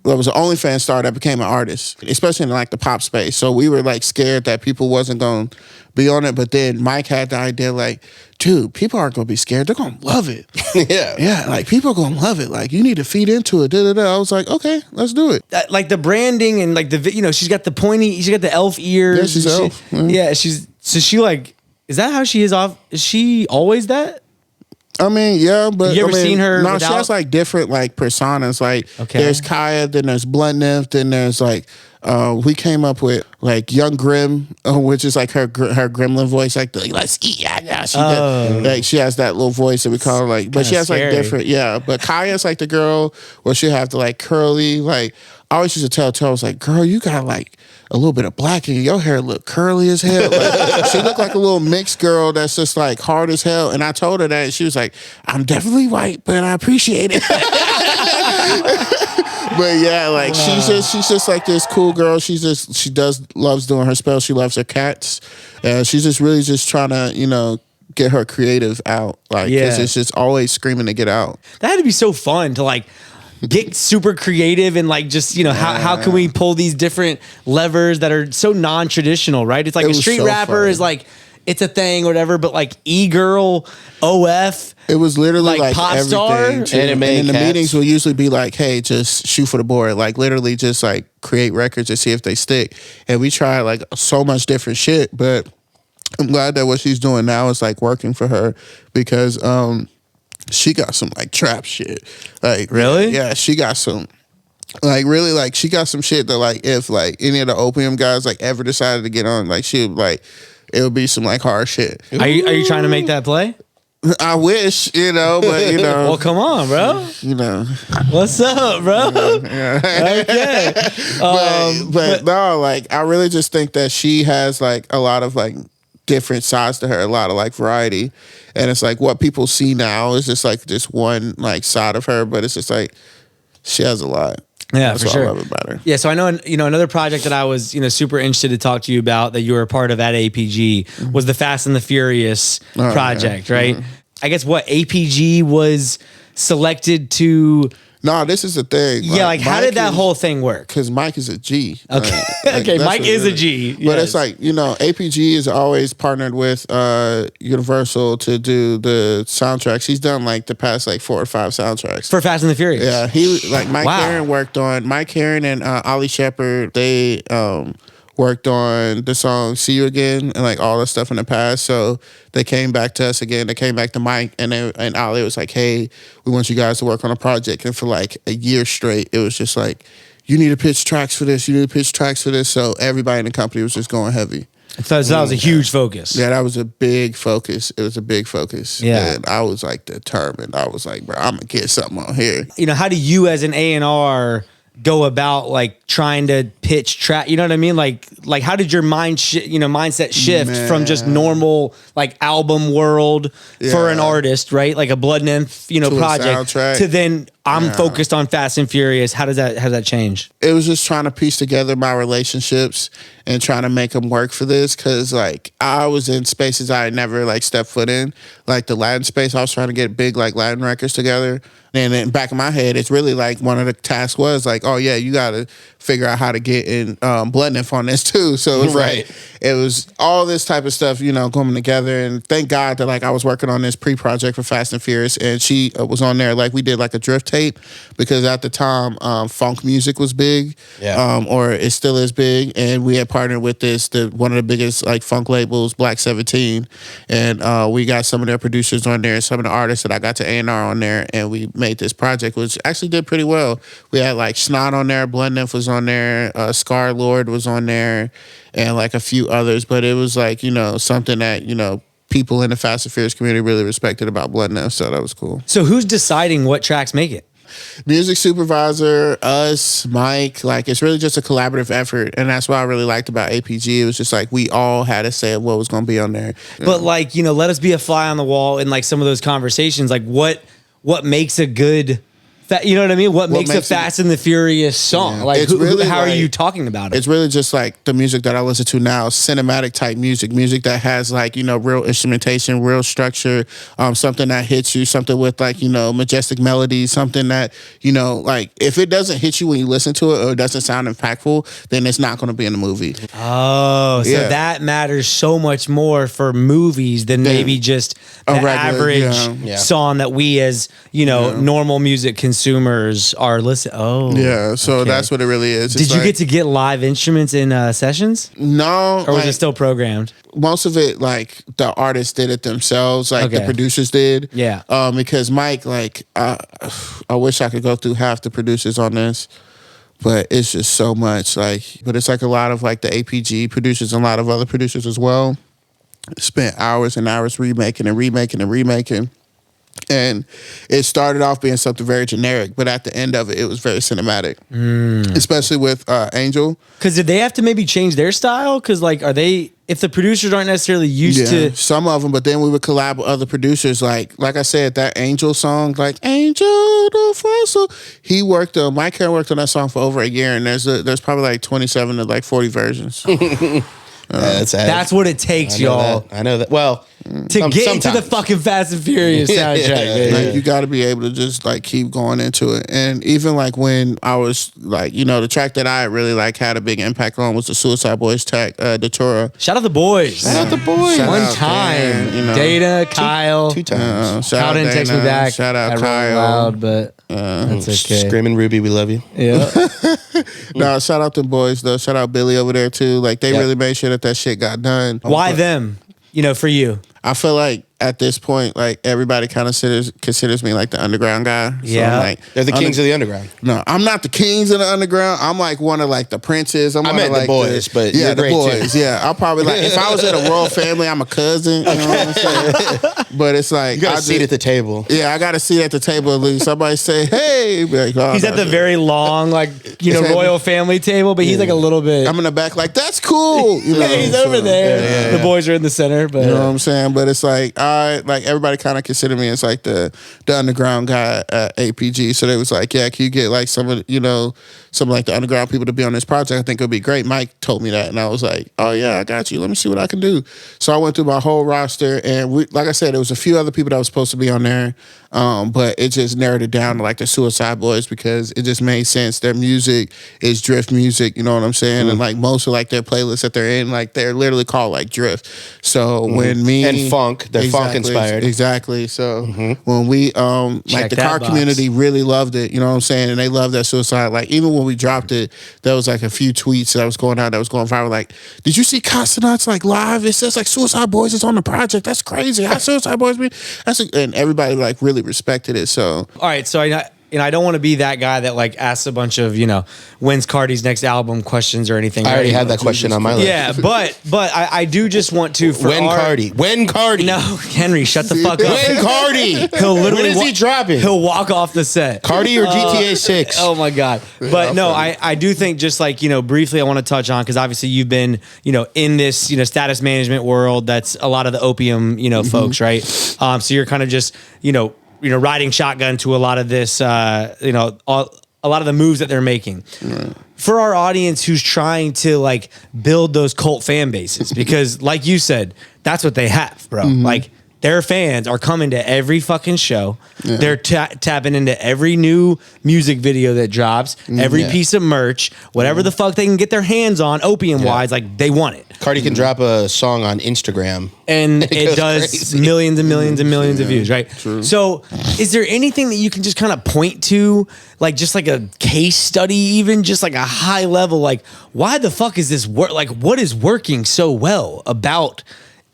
there was an OnlyFans star that became an artist, especially in like the pop space. So we were like scared that people wasn't going to be on it. But then Mike had the idea like, dude, people aren't going to be scared. They're going to love it. Yeah. Like people are going to love it. Like you need to feed into it. I was like, okay, let's do it. Like the branding and like she's got the pointy, she's got the elf ears. Yeah, she's elf. Yeah, she like, is that how she is off? Is she always that? I mean, yeah, but you ever seen her? No, she has like different like personas. Like there's Kaya, then there's Bluntness, then there's like we came up with like Young Grim, which is like her gremlin voice, like let's eat. Yeah. She has that little voice that we call her like, but she has like different. Yeah, but Kaya's like the girl where she have the like curly like. I always used to tell I was like, girl, you got like a little bit of black in you. Your hair look curly as hell. Like, she looked like a little mixed girl that's just like hard as hell. And I told her that, and she was like, I'm definitely white, but I appreciate it. But yeah, like she's just like this cool girl. She loves doing her spells. She loves her cats. She's just really just trying to, get her creative out. Like, because it's just always screaming to get out. That had to be so fun to like get super creative and like just how can we pull these different levers that are so non-traditional, right? It's like a street rapper is like it's a thing or whatever, but like EGirl, OF, it was literally like pop everything. star, and in the meetings will usually be like, hey, just shoot for the board, like literally just like create records and see if they stick. And we tried like so much different shit, but I'm glad that what she's doing now is like working for her because she got some like trap shit. Like really? Yeah, she got some like really like she got some shit that like if like any of the opium guys like ever decided to get on, like she would like it would be some like hard shit. Are you trying to make that play? I wish, but well, come on, bro. What's up, bro? Okay. But no, like I really just think that she has like a lot of like different sides to her, a lot of like variety. And it's like what people see now is just like this one like side of her, but it's just like she has a lot. Yeah, That's for what sure. I love about her. Yeah, so I know another project that I was super interested to talk to you about that you were a part of at APG was the Fast and the Furious project, right? Mm-hmm. I guess what APG was selected to. No, this is the thing. Yeah, like how did that whole thing work? Because Mike is a G. Okay, okay, Mike is a G. But it's like, APG is always partnered with Universal to do the soundtracks. He's done like the past like 4 or 5 soundtracks. For Fast and the Furious. Yeah, Mike Karen and Ollie Shepherd, they worked on the song See You Again and like all the stuff in the past. So they came back to us again. They came back to Mike and Ollie was like, hey, we want you guys to work on a project. And for like a year straight, it was just like, you need to pitch tracks for this. You need to pitch tracks for this. So everybody in the company was just going heavy. So that was a huge focus. Yeah, that was a big focus. It was a big focus. Yeah. And I was like determined. I was like, bro, I'm gonna get something on here. You know, how do you as an A&R go about like trying to pitch track? You know what I mean? Like how did your mindset shift from just normal like album world for an artist, right? Like a Blood Nymph, project to then I'm focused on Fast and Furious. How does that change? It was just trying to piece together my relationships and trying to make them work for this. Cause like I was in spaces I had never like stepped foot in, like the Latin space. I was trying to get big like Latin records together. And then back in my head, it's really like one of the tasks was like, oh yeah, you got to figure out how to get in Blood Nymph on this too. So it was like, it was all this type of stuff, coming together. And thank God that like I was working on this pre-project for Fast and Furious, and she was on there. Like we did like a drift tape because at the time funk music was big, or it still is big. And we had partnered with one of the biggest like funk labels, Black 17, and we got some of their producers on there, some of the artists that I got to A&R on there, and we made this project, which actually did pretty well. We had like Snot on there, Blood Nymph was on there, Scar Lord was on there, and like a few others. But it was like, something that, people in the Fast and Furious community really respected about Blood Nymph, so that was cool. So who's deciding what tracks make it? Music supervisor, us, Mike. Like it's really just a collaborative effort, and that's what I really liked about APG. It was just like we all had a say of what was going to be on there. But like, let us be a fly on the wall in like some of those conversations. Like what makes a good, you know what I mean? What makes a Fast and the Furious song? Yeah. Like, how are you talking about it? It's really just like the music that I listen to now, cinematic type music that has like, real instrumentation, real structure, something that hits you, something with like, majestic melodies, something that, like if it doesn't hit you when you listen to it or it doesn't sound impactful, then it's not going to be in the movie. Oh, so that matters so much more for movies than maybe just the average song that we as, normal music consumers are listening. Oh, yeah. So that's what it really is. Did you get to get live instruments in sessions? No, or was it still programmed? Most of it, like the artists did it themselves, like the producers did. Yeah. Because Mike, like, I wish I could go through half the producers on this, but it's just so much. Like, but it's like a lot of like the APG producers and a lot of other producers as well. Spent hours and hours remaking. And it started off being something very generic, but at the end of it, it was very cinematic, especially with Angel. Because did they have to maybe change their style? Because like, if the producers aren't necessarily used to some of them, but then we would collab with other producers. Like I said, that Angel song, like Angel, don't fall so. Mike Carroll worked on that song for over a year, and there's probably like 27 to like 40 versions. That's what it takes, y'all. I know that. Well, to get into the fucking Fast and Furious soundtrack. Like, you got to be able to just like keep going into it. And even like when I was like, the track that I really like had a big impact on was the Suicideboy track, Datura. Shout out the boys. Shout out the boys. One time, Data, Kyle, two times. Kyle didn't text me back. Shout out Kyle. Loud, but that's okay. Screaming Ruby, we love you. Yeah. No, shout out the boys though. Shout out Billy over there too. Like they really made sure that shit got done. Why them? For you. I feel like at this point, like everybody kind of considers me like the underground guy. So yeah, like, they're the kings of the underground. No, I'm not the kings of the underground. I'm like one of like the princes. I meant like the boys, but yeah, the boys. Too. Yeah, I'll probably like if I was in a royal family, I'm a cousin. You know what I'm saying? But it's like you got a seat at the table. Yeah, I got a seat at the table. At least somebody say, "Hey," be like, oh, he's at the very long like royal family table, but he's like a little bit. I'm in the back, like that's cool. He's over there. Yeah. The boys are in the center, but you know what I'm saying. But it's like like everybody kind of consider me as like the underground guy at APG. So they was like, yeah, can you get like some of some like the underground people to be on this project? I think it would be great. Mike told me that, and I was like, oh yeah, I got you. Let me see what I can do. So I went through my whole roster, and like I said, there was a few other people that was supposed to be on there, but it just narrowed it down to like the Suicideboys because it just made sense. Their music is drift music, you know what I'm saying? And like most of like their playlists that they're in, like they're literally called like drift. So when me and funk, they're funk inspired. Exactly. So when we like the car community really loved it, you know what I'm saying? And they loved that Suicide. Like even when we dropped it, there was like a few tweets that was going out that was going viral. Like, did you see Costonauts like live? It says like Suicideboys is on the project. That's crazy. How Suicideboys be? And everybody like really respected it. So all right. So I don't want to be that guy that like asks a bunch of, when's Carti's next album questions or anything. I already had that question on my list. Yeah, but I do just want to for when Carti. No, Henry, shut the fuck up. When Carti. He'll literally when is he dropping? He'll walk off the set. Carti or GTA 6? Oh my God. But no, I do think just like, briefly I want to touch on, because obviously you've been, in this, status management world, that's a lot of the opium, folks, right? So you're kind of just, riding shotgun to a lot of this, a lot of the moves that they're making. Right. For our audience who's trying to like build those cult fan bases, because like you said, that's what they have, bro. Like their fans are coming to every fucking show. Yeah. They're tapping into every new music video that drops, every piece of merch, whatever the fuck they can get their hands on, opium wise, like they want it. Carti can drop a song on Instagram and it does crazy. Millions and millions and millions of views, right? True. So is there anything that you can just kind of point to, like just like a case study, even just like a high level, like why the fuck is this work? Like what is working so well about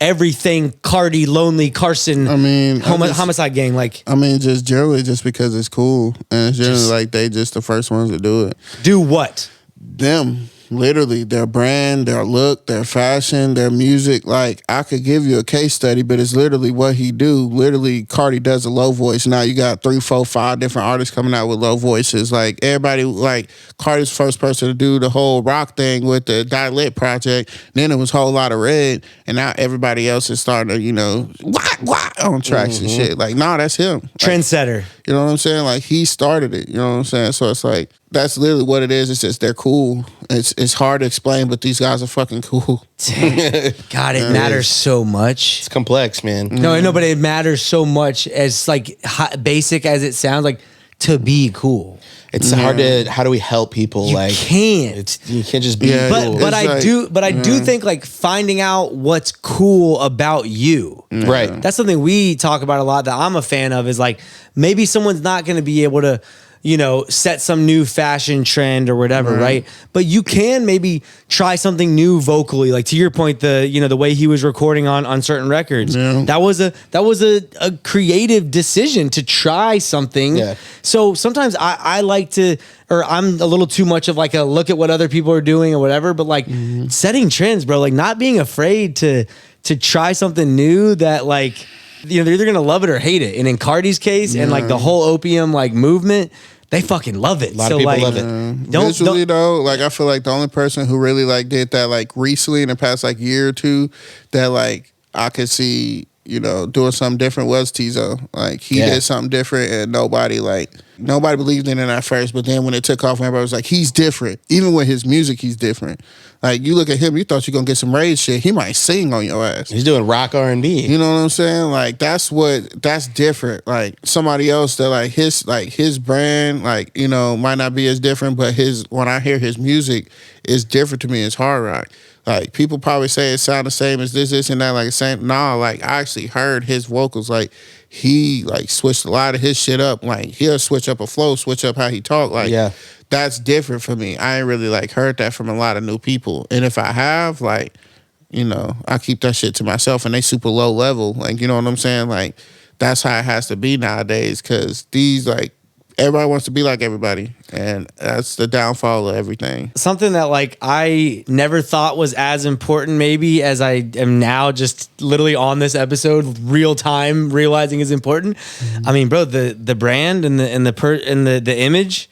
everything Carti, Lonely, Carson, Homixide Gang? Like, just generally just because it's cool. And it's generally like they just the first ones to do it. Do what? Them. Literally, their brand, their look, their fashion, their music. Like, I could give you a case study, but it's literally what he do. Literally, Carti does a low voice. Now you got 3, 4, 5 different artists coming out with low voices. Like, everybody, like, Carti's the first person to do the whole rock thing with the Lit project. Then it was Whole Lot of Red. And now everybody else is starting to, what on tracks and shit. Like, nah, that's him. Trendsetter. Like, you know what I'm saying? Like, he started it. You know what I'm saying? So it's like, that's literally what it is. It's just they're cool. It's hard to explain, but these guys are fucking cool. God, it matters so much. It's complex, man. No, but it matters so much, as like basic as it sounds, like to be cool. It's hard to. How do we help people? You like can't. You can't just be. Cool. But I do think like finding out what's cool about you. Right. That's something we talk about a lot that I'm a fan of. Is like maybe someone's not going to be able to, set some new fashion trend or whatever, right? But you can maybe try something new vocally, like to your point, the way he was recording on certain records. Yeah. That was a creative decision to try something. Yeah. So sometimes I like to, or I'm a little too much of like a look at what other people are doing or whatever, but like setting trends, bro, like not being afraid to try something new that like, they're either gonna love it or hate it. And in Carti's case, and like the whole opium like movement, they fucking love it. A lot of people love it. Visually though, like I feel like the only person who really like did that like recently in the past like year or two that like I could see, doing something different was Tizo. Like he did something different and nobody believed in it at first, but then when it took off, everybody was like, he's different. Even with his music, he's different. Like you look at him, you thought you're gonna get some rage shit. He might sing on your ass. He's doing rock R&B. You know what I'm saying? Like that's different. Like somebody else that like his brand, like, might not be as different, but when I hear his music, it's different to me. It's hard rock. Like people probably say it sounds the same as this and that, like same. Nah, like I actually heard his vocals. Like he like switched a lot of his shit up. Like he'll switch up a flow, switch up how he talk. Like that's different for me. I ain't really like heard that from a lot of new people. And if I have, like, I keep that shit to myself and they super low level. Like, you know what I'm saying? Like that's how it has to be nowadays. Cause these like everybody wants to be like everybody. And that's the downfall of everything. Something that like I never thought was as important maybe as I am now, just literally on this episode, real time realizing is important. I mean, bro, the brand and the image,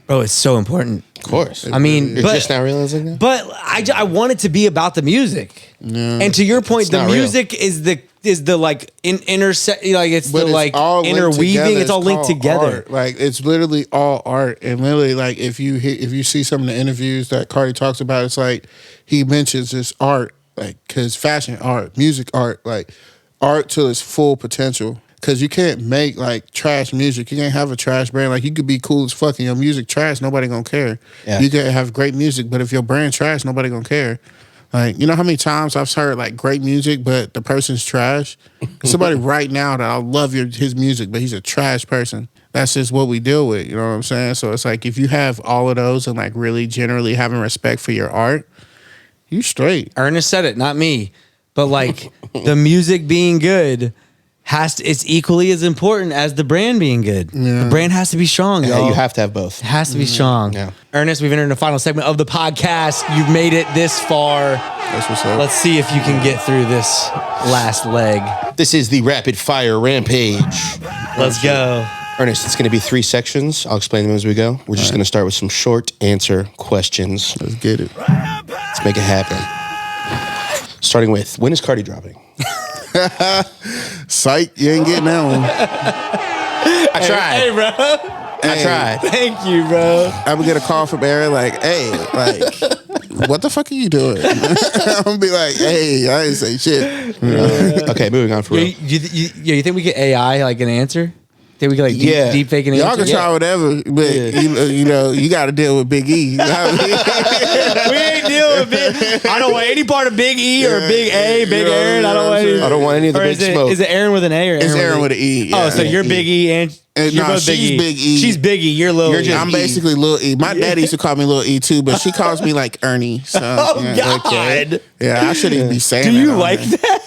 bro, it's so important. Of course. I mean, you're just now realizing that? But I want it to be about the music. Yeah. And to your point, the music is the like intersect, like it's but the it's like interweaving. It's all linked together. Art. Like it's literally all art. And literally, like if you see some of the interviews that Carti talks about, it's like he mentions this art, like because fashion art, music art, like art to its full potential. Because you can't make like trash music. You can't have a trash brand. Like you could be cool as fuck and your music trash, nobody gonna care. Yeah. You can have great music, but if your brand trash, nobody gonna care. Like, you know how many times I've heard like great music, but the person's trash? Somebody right now that I love his music, but he's a trash person. That's just what we deal with, you know what I'm saying? So it's like if you have all of those and like really generally having respect for your art, you straight. Ernest said it, not me. But like the music being good it's equally as important as the brand being good. The brand has to be strong, Yeah, y'all. you have to have both. It has to be strong. Yeah. Ernest, we've entered the final segment of the podcast. You've made it this far. That's what's up. Let's see if you can get through this last leg. This is the rapid fire rampage. Let's go. Ernest, it's going to be 3 sections. I'll explain them as we go. We're just going to start with some short answer questions. Let's get it. Let's make it happen. Starting with, when is Carti dropping? Psych, you ain't getting that one. I tried. Hey, bro. I tried. Thank you, bro. I would get a call from Aaron like, hey, like, what the fuck are you doing? I'm gonna be like, hey, I didn't say shit. Okay, moving on for real. You think we get AI like an answer? Think we can like deep fake an Y'all answer? can try whatever, but you know, you got to deal with Big E. We ain't dealing with Big. I don't want any part of Big E or Big A, Big Aaron. I don't want any. I don't want any of the big smoke. Is it Aaron with an A or It's Aaron with an E. Oh, so you're Big E and you're both Big she's E. Big E. She's Big E. You're Lil E. I'm basically Lil E. My daddy used to call me Lil E too, but she calls me like Ernie. So, God. Okay. Yeah, I shouldn't even be saying Do that. you like that?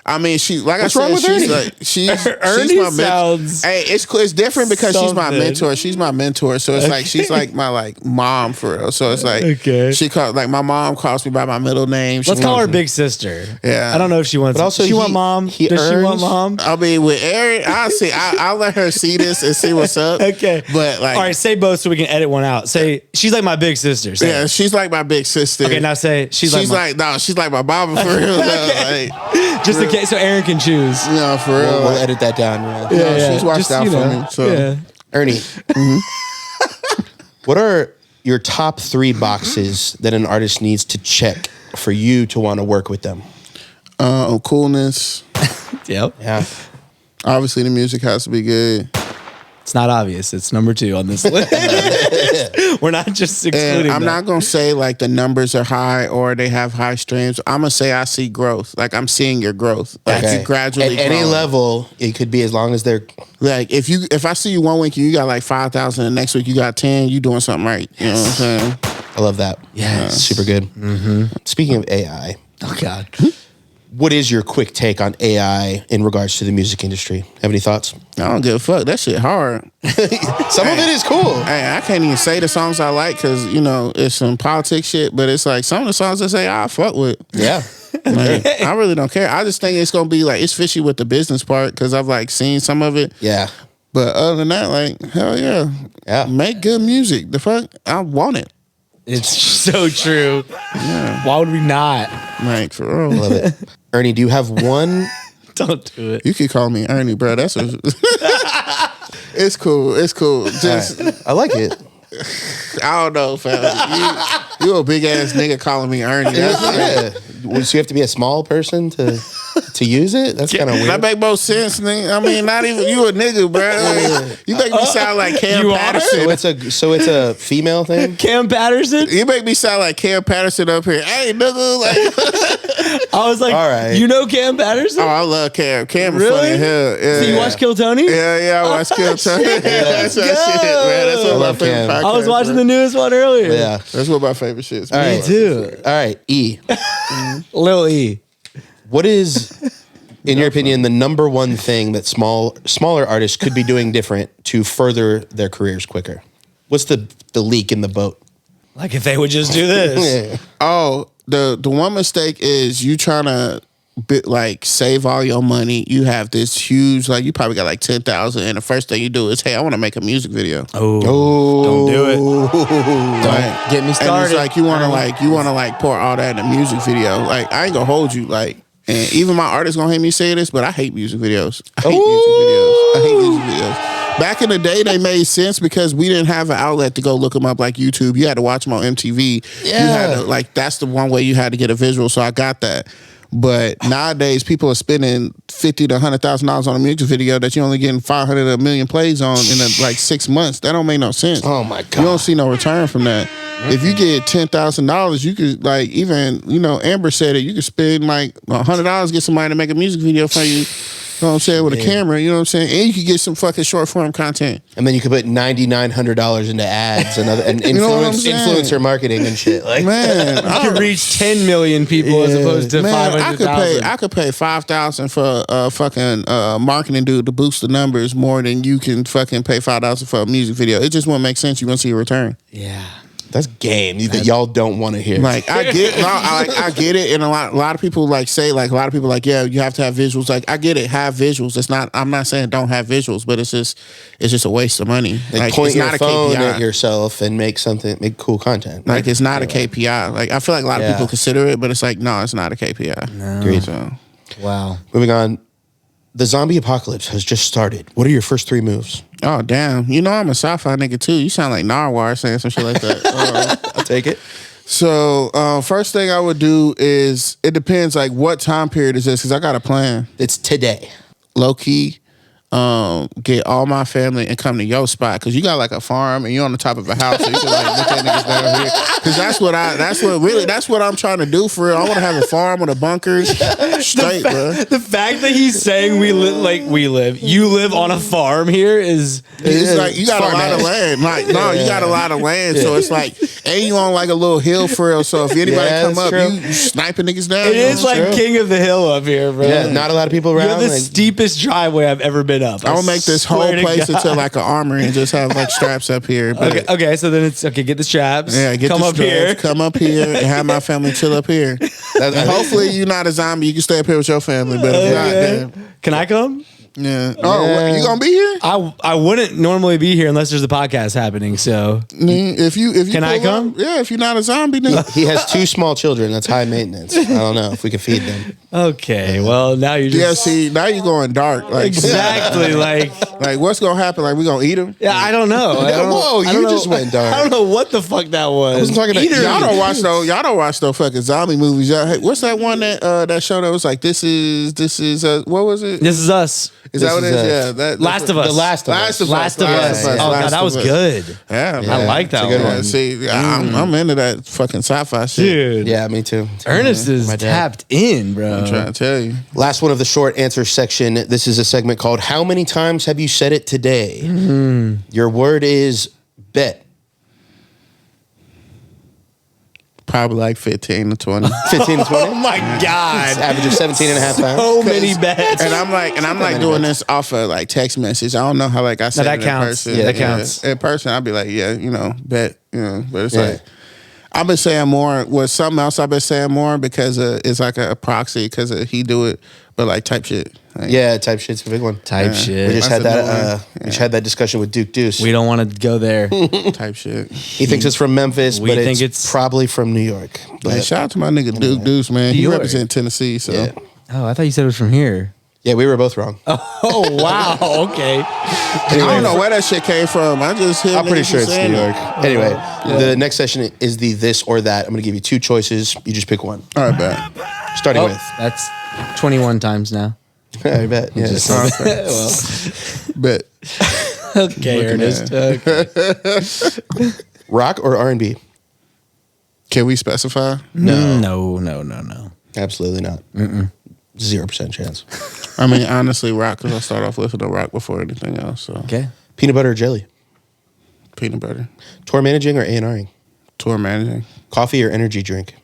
I mean, like What's I wrong said, with she's Ernie? like Ernie she's my sounds mentor. Hey, it's different because she's my something. mentor. She's my mentor, so it's like she's like my like mom for real. So it's like she called like my mom calls me by my middle name. Let's call her Big Sister. Yeah. I don't know if she wants. But also, she want mom. Does she want mom? I mean, with Aaron, I'll let her see this and see what's up. Okay, but like, all right, say both so we can edit one out. Say she's like my big sister. Say yeah, she's like my big sister. Okay, now say she's like she's like my mama for real. Okay. Like, just in case, so Aaron can choose. No, for real. We'll edit that down. Yeah. Yeah, she's watched Just, out you for know, me. So. yeah. Ernie, what are your top 3 boxes that an artist needs to check for you to want to work with them? Coolness. Yep. Yeah. Obviously, the music has to be good. It's not obvious. It's number 2 on this list. We're not just excluding. And I'm not gonna say like the numbers are high or they have high streams. I'm gonna say I see growth. Like I'm seeing your growth. Like you gradually. At any growing. level, it could be as long as they're. Like if I see you one week and you got like 5,000, and next week you got 10, you doing something right. You know what I'm saying? I love that. Yeah. Super good. Speaking of AI, Oh God. what is your quick take on AI in regards to the music industry? Have any thoughts? I don't give a fuck. That shit hard. Some of it is cool. Hey, I can't even say the songs I like because you know it's some politics shit. But it's like some of the songs I say I fuck with. Yeah. Like, I really don't care. I just think it's gonna be like it's fishy with the business part because I've like seen some of it. Yeah. But other than that, like hell yeah, Yeah. make good music. The fuck, I want it. It's so true. Yeah, Why would we not? like for real. Love it. Ernie, do you have one? Don't do it. You could call me Ernie, bro. That's a. It's cool. It's cool. Just I like it. I don't know, fam. You a big ass nigga calling me Ernie. That's Yeah. So you have to be a small person to use it? That's kind of weird. That make more sense, nigga. I mean, not even you a nigga, bro. Like, you make me sound like Cam You are? Patterson. So it's a female thing? Cam Patterson? You make me sound like Cam Patterson up here. Hey, nigga. Like, I was like, All right. You know Cam Patterson? oh, I love Cam. Cam is Really? funny as hell. Yeah, So you watch Kill Tony? Yeah, I watch Kill Tony. That's that shit, man. That's I one of love my favorite Cam. podcasts. I was watching bro. the newest one earlier. Yeah. That's one of my favorite shits. All man. right. too. All right. E. Lil E. What is, in your opinion, the number one thing that smaller artists could be doing different to further their careers quicker? What's the leak in the boat? Like if they would just do this. Oh, the one mistake is you trying to like save all your money. You have this huge, like you probably got like 10,000, and the first thing you do is, hey, I want to make a music video. Oh, don't do it. Like, Get me and started. it's like you want to pour all that in a music video. Like I ain't gonna hold you. Like, and even my artists gonna hear me say this, but I hate music videos. I hate music videos. Back in the day, they made sense because we didn't have an outlet to go look them up like YouTube. You had to watch them on MTV. Yeah. You had to, like, that's the one way you had to get a visual. So I got that. But nowadays, people are spending $50,000 to $100,000 on a music video that you're only getting 500 to 1 million plays on in like 6 months. That don't make no sense. Oh my God. You don't see no return from that. If you get $10,000, you could like even Amber said it. You could spend like $100 get somebody to make a music video for you, know what I'm saying, with a camera, you know what I'm saying? And you can get some fucking short form content. And then you could put $9,900 into ads and You know what I'm saying? influencer marketing and shit. Like, Man, You can reach 10 million people as opposed to man, 500,000. I could pay $5,000 for a fucking marketing dude to boost the numbers more than you can fucking pay $5,000 for a music video. It just won't make sense. You want to see a return. Yeah. that's game that y'all don't want to hear. Like I get it, and a lot of people like say, like, a lot of people like, yeah, you have to have visuals. Like I get it, have visuals. It's not. I'm not saying don't have visuals, but it's just a waste of money. Like it's point your not phone a KPI. at yourself and make cool content. Like it's not a KPI. Like I feel like a lot of people consider it, but it's like no, it's not a KPI. No. Agreed. So, Wow. Moving on. The zombie apocalypse has just started. What are your first 3 moves? oh damn, you know I'm a sci-fi nigga too. You sound like Narwhal saying some shit like that. I'll take it. So first thing I would do is, it depends like what time period is this, because I got a plan. It's today. Low key, get all my family and come to your spot, because you got like a farm and you're on the top of a house, so you can like look at niggas down here. Because that's what I'm trying to do for real. I want to have a farm with a bunker, straight, bro. The fact that he's saying you live on a farm here is It's like you got a lot of land. Like no, you got a lot of land, so it's like, and you on like a little hill for real. So if anybody come up, true. you sniping niggas down. it is like king of the hill up here, bro. Yeah, not a lot of people You around. have the like, steepest driveway I've ever been up. I'm gonna make this whole swear to place God. into like an armory and just have like straps up here. But Okay, so then it's okay. Get the straps. yeah, get come the up straps, here. come up here, and have my family chill up here. And hopefully you're not a zombie. You can stay up here with your family. But if not, then Can I come? yeah. Oh, what, you gonna be here? I wouldn't normally be here unless there's a podcast happening. So If you Can I pull up, come? yeah, if you're not a zombie, then he has 2 small children. That's high maintenance. I don't know if we can feed them. okay, well now you yeah. just See, now you're going dark. Like exactly like like what's gonna happen? Like we gonna eat them? yeah. I don't know. Whoa, I you don't just went dark. I don't know what the fuck that was. I wasn't talking to Y'all don't watch those. Y'all don't watch those fucking zombie movies. Y'all, hey, what's that one that show that was like this is what was it? This is us. Is that what it is? is, Yeah, that Last of Us. The Last of Us. Last of Us. Oh god, that was good. Yeah, I man. like that It's a good one. one. See, I'm into that fucking sci-fi shit. Dude. Yeah, me too. Ernest is My dad. tapped in, bro. I'm trying to tell you. Last one of the short answer section. This is a segment called How Many Times Have You Said It Today? Your word is bet. Probably like 15 to 20. 15 to 20. Oh my god. Average of 17 and a half times. So many bets. And I'm like doing this off of like text message. I don't know how like I said that it in counts. person. Yeah, that counts. In person, I'd be like, yeah, bet, but it's like I've been saying more with something else. I've been saying more because it's like a proxy because he do it, but like type shit. Like, Yeah, type shit's a big one. Type shit. We just had That's that. We just had that discussion with Duke Deuce. We don't want to go there. type shit. He thinks it's from Memphis, We but think it's it's- probably from New York. Man, But shout out to my nigga Duke Deuce, man. He York. represent Tennessee, so yeah. Oh, I thought you said it was from here. Yeah, we were both wrong. Oh wow. Okay. I don't know where that shit came from. I just hear I'm pretty niggas sure it's saying New it. York. Anyway, the next session is the this or that. I'm going to give you 2 choices. You just pick one. All right, bet. Starting Oh, with. that's 21 times now. I bet. Yeah. Bet. Okay, Ernest. Okay. Rock or R&B? Can we specify? No. Absolutely not. 0% chance. I mean, honestly, rock, because I start off listening to rock before anything else. So Okay. Peanut butter or jelly? peanut butter, Tour managing or A&Ring? tour managing, Coffee or energy drink?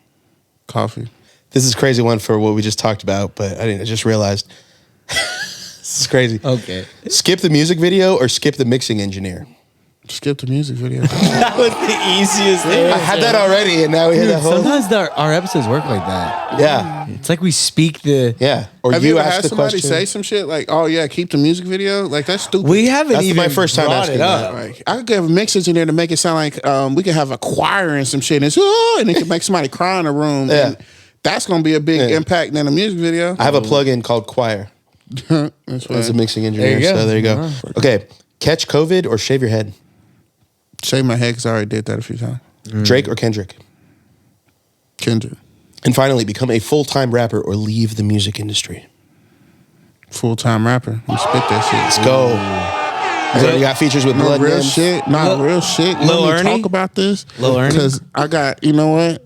coffee. This is a crazy one for what we just talked about, but I just realized. This is crazy. Okay. Skip the music video or skip the mixing engineer? Skip the music video. That was the easiest thing. I had that already, and now we had that whole. Sometimes our episodes work like that. Yeah. It's like we speak the. Yeah. Or Have you you ever ask had the somebody question. say some shit like, "Oh yeah, keep the music video"? Like that's stupid. We haven't That's even my first time brought asking it up. Like I could get a mix engineer to make it sound like we could have a choir and some shit, and it's and it could make somebody cry in a room. Yeah. And that's gonna be a big impact than a music video. I have a plugin called Choir. That's As right. a mixing engineer. There you go. So there you go. Okay. Catch COVID or shave your head? Shave my head because I already did that a few times. Drake or Kendrick? Kendrick, And finally, become a full-time rapper or leave the music industry. full-time rapper. You spit that shit. Let's go. You already got features with No Blood real Nims. shit. Not real shit. Lil Let me Ernie? talk about this. Lil Ernie? Because I got, you know what?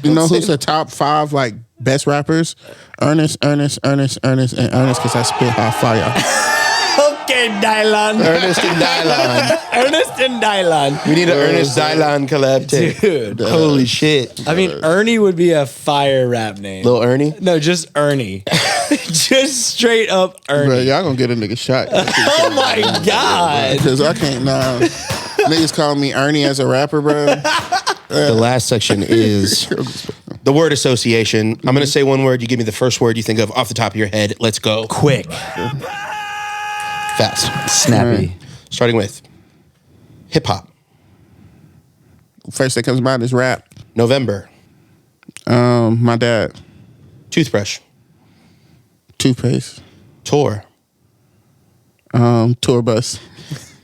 You know who's the top 5 like best rappers, Ernest, and Ernest because I spit hot fire. Okay, Dylan. Ernest and Dylan. Ernest and Dylan. We need an Ernest Dylan collab tape. Dude. Holy shit. I mean, Ernie would be a fire rap name. Lil Ernie? No, just Ernie. Just straight up Ernie. Bro, y'all gonna get a nigga shot. Oh my God. Because I can't, niggas call me Ernie as a rapper, bro. The last section is the word association. I'm going to say one word. You give me the first word you think of off the top of your head. Let's go. Quick. Fast. Snappy. Starting with hip hop. First that comes to mind is rap. November. My dad. Toothbrush. Toothpaste. Tour. Tour bus.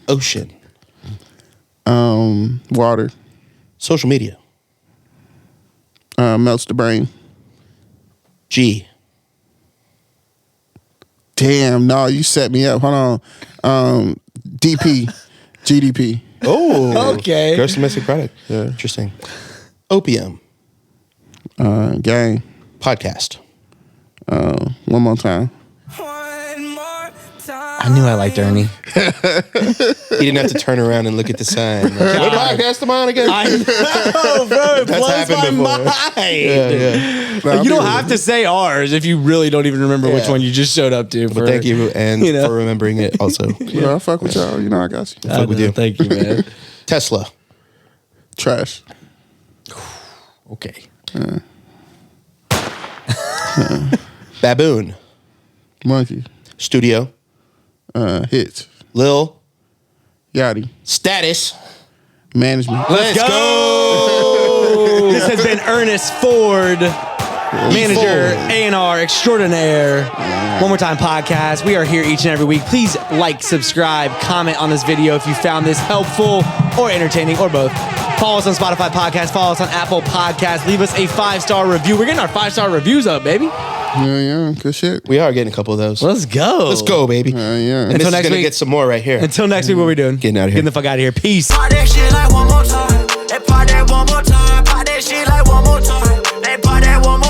Ocean. Water. Social media. Melts the brain. G. Damn, no, you set me up. Hold on. DP. GDP. Oh. Okay. Gross domestic product. Yeah. Interesting. Opium. Gang. Podcast. One more time. I knew I liked Ernie. He didn't have to turn around and look at the sign. Like, what podcast am I on again? I know, bro. It That's blows happened my before. mind. Yeah. Nah, You don't have to say ours if you really don't even remember which Yeah. one you just showed up to. But thank you and you know. for remembering it also. I fuck with y'all. You know I got you. Fuck with you. Thank you, man. Tesla. Trash. Okay. Baboon. Monkey. Studio. Hits. Lil. Yachty. Status. Management. Let's go. This has been Ernest Ford, manager, A&R extraordinaire. One More Time podcast. We are here each and every week. Please like, subscribe, comment on this video if you found this helpful or entertaining or both. Follow us on Spotify Podcast. Follow us on Apple Podcast. Leave us a 5-star review. We're getting our 5-star reviews up, baby. Yeah, good shit. We are getting a couple of those. Let's go. Let's go, baby. Yeah. And Until this next is gonna week. get some more right here. Until next week, what are we doing? Getting out of here. Getting the fuck out of here. Peace. Pop that shit like one more time. They pop that one more time. Pop that shit like one more time. They pop that one more time.